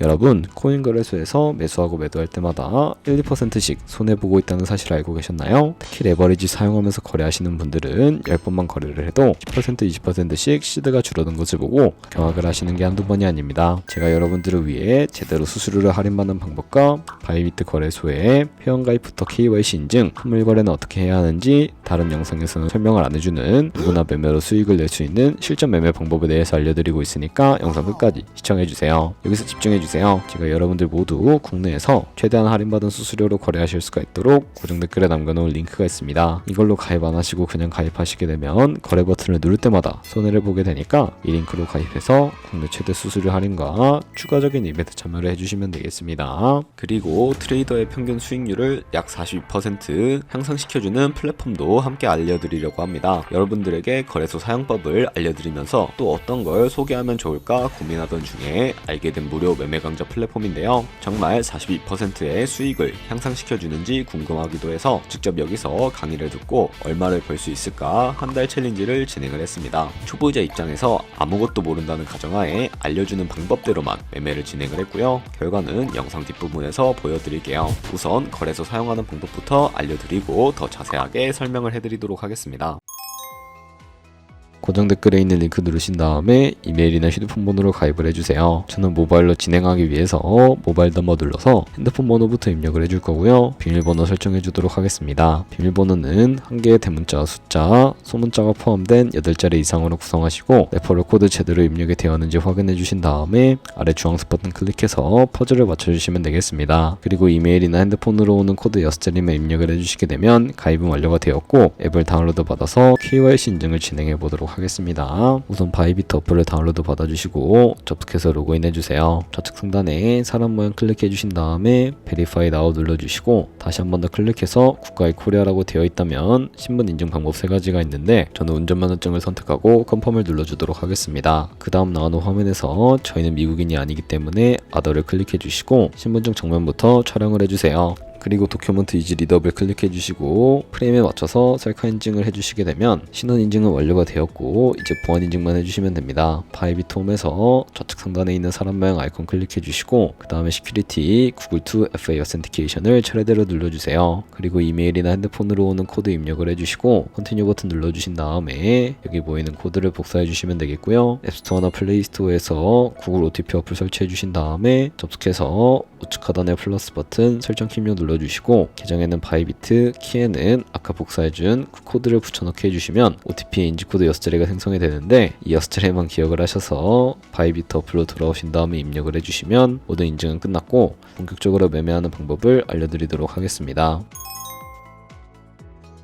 여러분, 코인 거래소에서 매수하고 매도할 때마다 1, 2%씩 손해보고 있다는 사실 알고 계셨나요? 특히 레버리지 사용하면서 거래하시는 분들은 10번만 거래를 해도 10%, 20%씩 시드가 줄어든 것을 보고 경악을 하시는 게 한두 번이 아닙니다. 제가 여러분들을 위해 제대로 수수료를 할인받는 방법과 바이비트 거래소의 회원가입부터 KYC 인증, 선물 거래는 어떻게 해야 하는지 다른 영상에서는 설명을 안 해주는 누구나 매매로 수익을 낼 수 있는 실전 매매 방법에 대해서 알려드리고 있으니까 영상 끝까지 시청해주세요. 여기서 집중해주세요. 제가 여러분들 모두 국내에서 최대한 할인받은 수수료로 거래하실 수가 있도록 고정 댓글에 남겨놓은 링크가 있습니다. 이걸로 가입 안 하시고 그냥 가입하시게 되면 거래 버튼을 누를 때마다 손해를 보게 되니까 이 링크로 가입해서 국내 최대 수수료 할인과 추가적인 이벤트 참여를 해주시면 되겠습니다. 그리고 트레이더의 평균 수익률을 약 42% 향상시켜주는 플랫폼도 함께 알려드리려고 합니다. 여러분들에게 거래소 사용법을 알려드리면서 또 어떤 걸 소개하면 좋을까 고민하던 중에 알게 된 무료 매매 강좌 플랫폼인데요. 정말 42%의 수익을 향상시켜주는지 궁금하기도 해서 직접 여기서 강의를 듣고 얼마를 벌 수 있을까 한 달 챌린지를 진행을 했습니다. 초보자 입장에서 아무것도 모른다는 가정하에 알려주는 방법대로만 매매를 진행을 했고요. 결과는 영상 뒷부분에서 보여드릴게요. 우선 거래소 사용하는 방법부터 알려드리고 더 자세하게 설명을 해드리도록 하겠습니다. 고정 댓글에 있는 링크 누르신 다음에 이메일이나 휴대폰 번호로 가입을 해주세요. 저는 모바일로 진행하기 위해서 모바일 넘버 눌러서 핸드폰 번호부터 입력을 해줄 거고요. 비밀번호 설정해 주도록 하겠습니다. 비밀번호는 한 개의 대문자, 숫자, 소문자가 포함된 8자리 이상으로 구성하시고 레퍼럴 코드 제대로 입력이 되었는지 확인해 주신 다음에 아래 주황색 버튼 클릭해서 퍼즐을 맞춰주시면 되겠습니다. 그리고 이메일이나 핸드폰으로 오는 코드 6자리만 입력을 해주시게 되면 가입은 완료가 되었고 앱을 다운로드 받아서 KYC 인증을 진행해 보도록 하겠습니다. 우선 바이비트 어플을 다운로드 받아주시고 접속해서 로그인 해주세요. 좌측 상단에 사람 모양 클릭해 주신 다음에 Verify Now 눌러주시고 다시 한 번 더 클릭해서 국가의 코리아라고 되어 있다면 신분 인증 방법 3가지가 있는데 저는 운전면허증을 선택하고 컨펌을 눌러주도록 하겠습니다. 그 다음 나오는 화면에서 저희는 미국인이 아니기 때문에 아더를 클릭해 주시고 신분증 정면부터 촬영을 해주세요. 그리고 도큐먼트 이지 리더블 클릭해 주시고 프레임에 맞춰서 셀카 인증을 해주시게 되면 신원 인증은 완료가 되었고 이제 보안 인증만 해주시면 됩니다. 바이비트 홈에서 좌측 상단에 있는 사람 모양 아이콘 클릭해 주시고 그 다음에 시큐리티 구글 to FA 어센티케이션을 차례대로 눌러주세요. 그리고 이메일이나 핸드폰으로 오는 코드 입력을 해주시고 컨티뉴 버튼 눌러주신 다음에 여기 보이는 코드를 복사해 주시면 되겠고요. 앱스토어나 플레이스토어에서 구글 OTP 어플 설치해 주신 다음에 접속해서 우측 하단의 플러스 버튼 설정 키명 눌러주시고 계정에는 바이비트, 키에는 아까 복사해준 그 코드를 붙여넣기 해주시면 OTP 인지코드 6자리가 생성이 되는데 이 6자리만 기억을 하셔서 바이비트 어플로 돌아오신 다음에 입력을 해주시면 모든 인증은 끝났고 본격적으로 매매하는 방법을 알려드리도록 하겠습니다.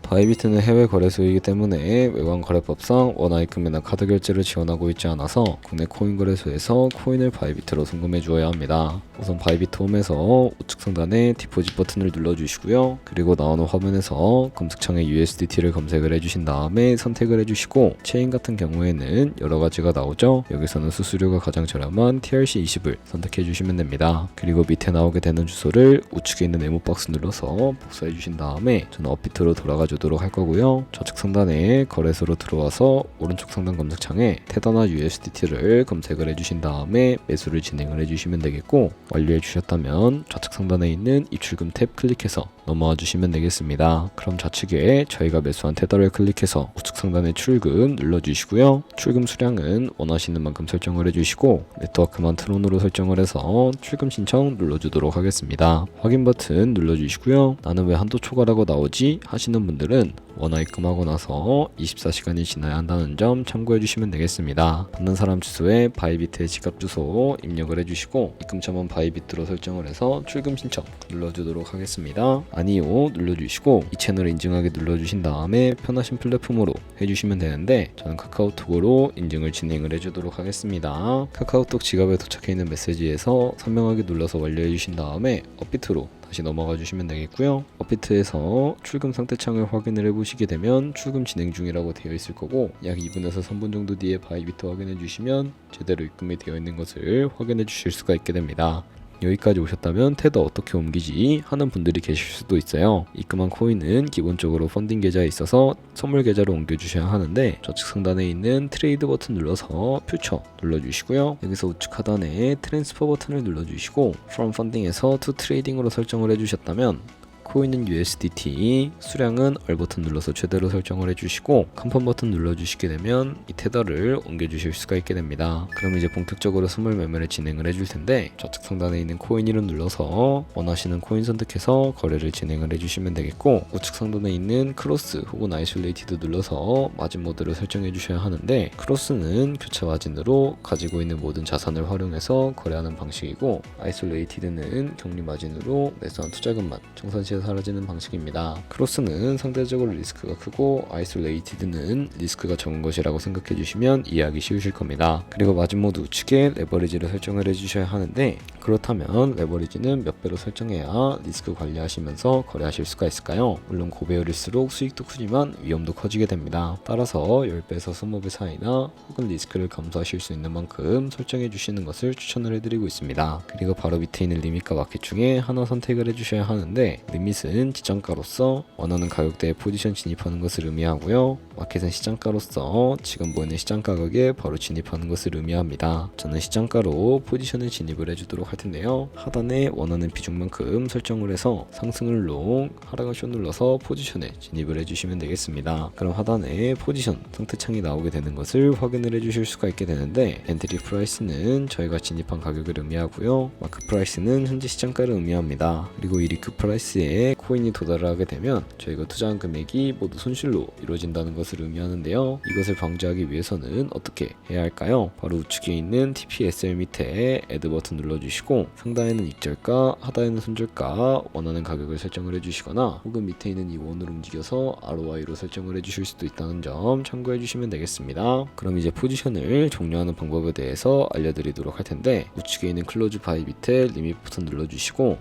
바이비트는 해외 거래소이기 때문에 외관 거래법상 원화입금이나 카드 결제를 지원하고 있지 않아서 국내 코인 거래소에서 코인을 바이비트로 송금해 주어야 합니다. 우선 바이비트 홈에서 우측 상단에 디포짓 버튼을 눌러주시고요. 그리고 나오는 화면에서 검색창에 USDT를 검색을 해주신 다음에 선택을 해주시고 체인 같은 경우에는 여러 가지가 나오죠. 여기서는 수수료가 가장 저렴한 TRC20을 선택해 주시면 됩니다. 그리고 밑에 나오게 되는 주소를 우측에 있는 네모 박스 눌러서 복사해 주신 다음에 저는 업비트로 돌아가 주도록 할 거고요. 좌측 상단에 거래소로 들어와서 오른쪽 상단 검색창에 테더나 USDT를 검색을 해주신 다음에 매수를 진행을 해주시면 되겠고 완료해 주셨다면 좌측 상단에 있는 입출금 탭 클릭해서 넘어와 주시면 되겠습니다. 그럼 좌측에 저희가 매수한 테더를 클릭해서 우측 상단에 출금 눌러주시고요. 출금 수량은 원하시는 만큼 설정을 해주시고 네트워크만 트론으로 설정을 해서 출금 신청 눌러주도록 하겠습니다. 확인 버튼 눌러주시고요. 나는 왜 한도 초과라고 나오지? 하시는 분들은 원화 입금하고 나서 24시간이 지나야 한다는 점 참고해 주시면 되겠습니다. 받는 사람 주소에 바이비트의 지갑 주소 입력을 해주시고 입금처만 바이비트로 설정을 해서 출금 신청 눌러주도록 하겠습니다. 아니요 눌러주시고 이 채널을 인증하게 눌러주신 다음에 편하신 플랫폼으로 해주시면 되는데 저는 카카오톡으로 인증을 진행을 해주도록 하겠습니다. 카카오톡 지갑에 도착해 있는 메시지에서 선명하게 눌러서 완료해 주신 다음에 업비트로 다시 넘어가 주시면 되겠고요. 업비트에서 출금 상태 창을 확인을 해보시게 되면 출금 진행 중이라고 되어 있을 거고 약 2분에서 3분 정도 뒤에 바이비트 확인해 주시면 제대로 입금이 되어 있는 것을 확인해 주실 수가 있게 됩니다. 여기까지 오셨다면 테더 어떻게 옮기지 하는 분들이 계실 수도 있어요. 입금한 코인은 기본적으로 펀딩 계좌에 있어서 선물 계좌로 옮겨주셔야 하는데 좌측 상단에 있는 트레이드 버튼 눌러서 퓨처 눌러주시고요. 여기서 우측 하단에 트랜스퍼 버튼을 눌러주시고 From Funding에서 To Trading으로 설정을 해주셨다면 코인은 USDT, 수량은 얼 버튼 눌러서 최대로 설정을 해주시고 컨펌 버튼 눌러주시게 되면 이 테더를 옮겨주실 수가 있게 됩니다. 그럼 이제 본격적으로 선물 매매를 진행을 해줄 텐데 좌측 상단에 있는 코인 이름 눌러서 원하시는 코인 선택해서 거래를 진행을 해주시면 되겠고 우측 상단에 있는 크로스 혹은 아이솔레이티드 눌러서 마진 모드를 설정해 주셔야 하는데 크로스는 교차 마진으로 가지고 있는 모든 자산을 활용해서 거래하는 방식이고 아이솔레이티드는 격리 마진으로 매수한 투자금만 청산시에 사라지는 방식입니다. 크로스는 상대적으로 리스크가 크고 아이솔레이티드는 리스크가 적은 것이라고 생각해 주시면 이해하기 쉬우실 겁니다. 그리고 마진 모드 우측에 레버리지를 설정을 해주셔야 하는데 그렇다면 레버리지는 몇 배로 설정해야 리스크 관리하시면서 거래하실 수가 있을까요? 물론 고배율일수록 수익도 크지만 위험도 커지게 됩니다. 따라서 10배에서 20배 사이나 혹은 리스크를 감수하실 수 있는 만큼 설정해 주시는 것을 추천을 해드리고 있습니다. 그리고 바로 밑에 있는 리밋과 마켓 중에 하나 선택을 해주셔야 하는데 리밋은 지정가로서 원하는 가격대에 포지션 진입하는 것을 의미하고요. 마켓은 시장가로서 지금 보이는 시장 가격에 바로 진입하는 것을 의미합니다. 저는 시장가로 포지션을 진입을 해주도록 할 텐데요. 하단에 원하는 비중만큼 설정을 해서 상승을 롱, 하락을 숏 눌러서 포지션에 진입을 해주시면 되겠습니다. 그럼 하단에 포지션 상태창이 나오게 되는 것을 확인을 해주실 수가 있게 되는데 엔트리 프라이스는 저희가 진입한 가격을 의미하고요. 마크 프라이스는 현재 시장가를 의미합니다. 그리고 이 리크 프라이스에 코인이 도달하게 되면 저희가 투자한 금액이 모두 손실로 이루어진다는 것을 의미하는데요. 이것을 방지하기 위해서는 어떻게 해야 할까요? 바로 우측에 있는 TPSL 밑에 Add 버튼 눌러주시고 상단에는 익절가, 하단에는 손절가 원하는 가격을 설정을 해주시거나 혹은 밑에 있는 이 원을 움직여서 ROI로 설정을 해주실 수도 있다는 점 참고해 주시면 되겠습니다. 그럼 이제 포지션을 종료하는 방법에 대해서 알려드리도록 할 텐데 우측에 있는 클로즈 바이 밑에 리밋 버튼 눌러주시고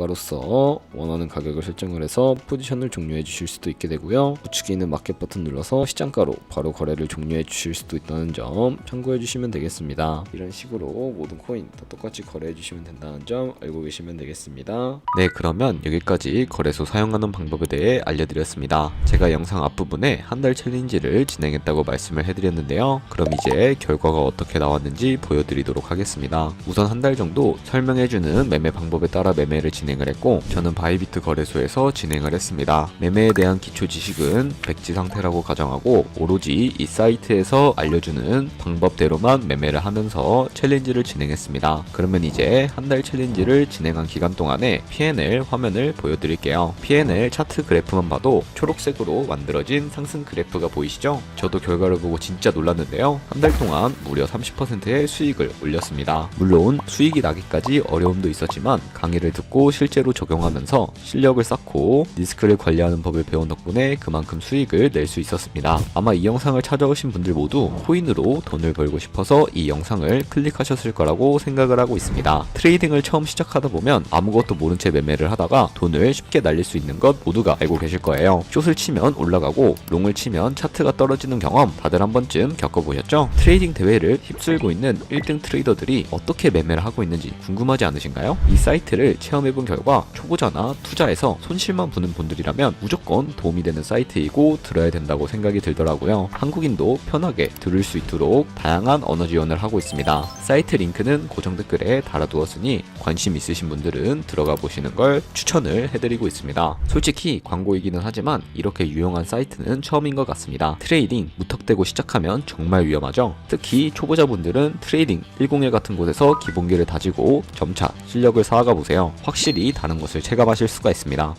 지정가로서 원하는 가격을 설정을 해서 포지션을 종료해 주실 수도 있게 되고요. 우측에 있는 마켓 버튼 눌러서 시장가로 바로 거래를 종료해 주실 수도 있다는 점 참고해 주시면 되겠습니다. 이런 식으로 모든 코인 다 똑같이 거래해 주시면 된다는 점 알고 계시면 되겠습니다. 네, 그러면 여기까지 거래소 사용하는 방법에 대해 알려드렸습니다. 제가 영상 앞부분에 한 달 챌린지를 진행했다고 말씀을 해드렸는데요. 그럼 이제 결과가 어떻게 나왔는지 보여드리도록 하겠습니다. 우선 한 달 정도 설명해주는 매매 방법에 따라 매매를 진행을 했고 저는 바이비트 거래소에서 진행을 했습니다. 매매에 대한 기초 지식은 백지 상태라고 가정하고 오로지 이 사이트에서 알려주는 방법대로만 매매를 하면서 챌린지를 진행했습니다. 그러면 이제 한 달 챌린지를 진행한 기간 동안에 P&L 화면을 보여드릴게요. P&L 차트 그래프만 봐도 초록색으로 만들어진 상승 그래프가 보이시죠? 저도 결과를 보고 진짜 놀랐는데요. 한 달 동안 무려 30%의 수익을 올렸습니다. 물론 수익이 나기까지 어려움도 있었지만 강의를 듣고 실제로 적용하면서 실력을 쌓고 리스크를 관리하는 법을 배운 덕분에 그만큼 수익을 낼 수 있었습니다. 아마 이 영상을 찾아오신 분들 모두 코인으로 돈을 벌고 싶어서 이 영상을 클릭하셨을 거라고 생각을 하고 있습니다. 트레이딩을 처음 시작하다 보면 아무것도 모른 채 매매를 하다가 돈을 쉽게 날릴 수 있는 것 모두가 알고 계실 거예요. 숏을 치면 올라가고 롱을 치면 차트가 떨어지는 경험 다들 한 번쯤 겪어보셨죠? 트레이딩 대회를 휩쓸고 있는 1등 트레이더들이 어떻게 매매를 하고 있는지 궁금하지 않으신가요? 이 사이트를 체험해본 결과 초보자나 투자에서 손실만 보는 분들이라면 무조건 도움이 되는 사이트이고 들어야 된다고 생각이 들더라고요. 한국인도 편하게 들을 수 있도록 다양한 언어 지원을 하고 있습니다. 사이트 링크는 고정 댓글에 달아두었으니 관심 있으신 분들은 들어가 보시는 걸 추천을 해드리고 있습니다. 솔직히 광고이기는 하지만 이렇게 유용한 사이트는 처음인 것 같습니다. 트레이딩 무턱대고 시작하면 정말 위험하죠. 특히 초보자분들은 트레이딩 101 같은 곳에서 기본기를 다지고 점차 실력을 쌓아가 보세요. 확실히 다른 것을 체감하실 수가 있습니다.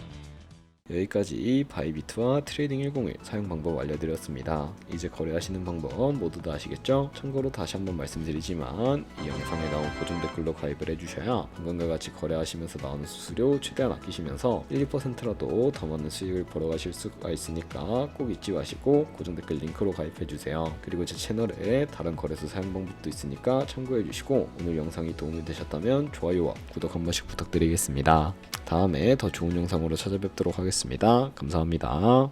여기까지 바이비트와 트레이딩 101 사용 방법 알려드렸습니다. 이제 거래하시는 방법 모두 다 아시겠죠? 참고로 다시 한번 말씀드리지만 이 영상에 나온 고정 댓글로 가입을 해주셔야 방금과 같이 거래하시면서 나오는 수수료 최대한 아끼시면서 1~2%라도 더 많은 수익을 벌어가실 수가 있으니까 꼭 잊지 마시고 고정 댓글 링크로 가입해주세요. 그리고 제 채널에 다른 거래소 사용 방법도 있으니까 참고해주시고 오늘 영상이 도움이 되셨다면 좋아요와 구독 한 번씩 부탁드리겠습니다. 다음에 더 좋은 영상으로 찾아뵙도록 하겠습니다. 감사합니다.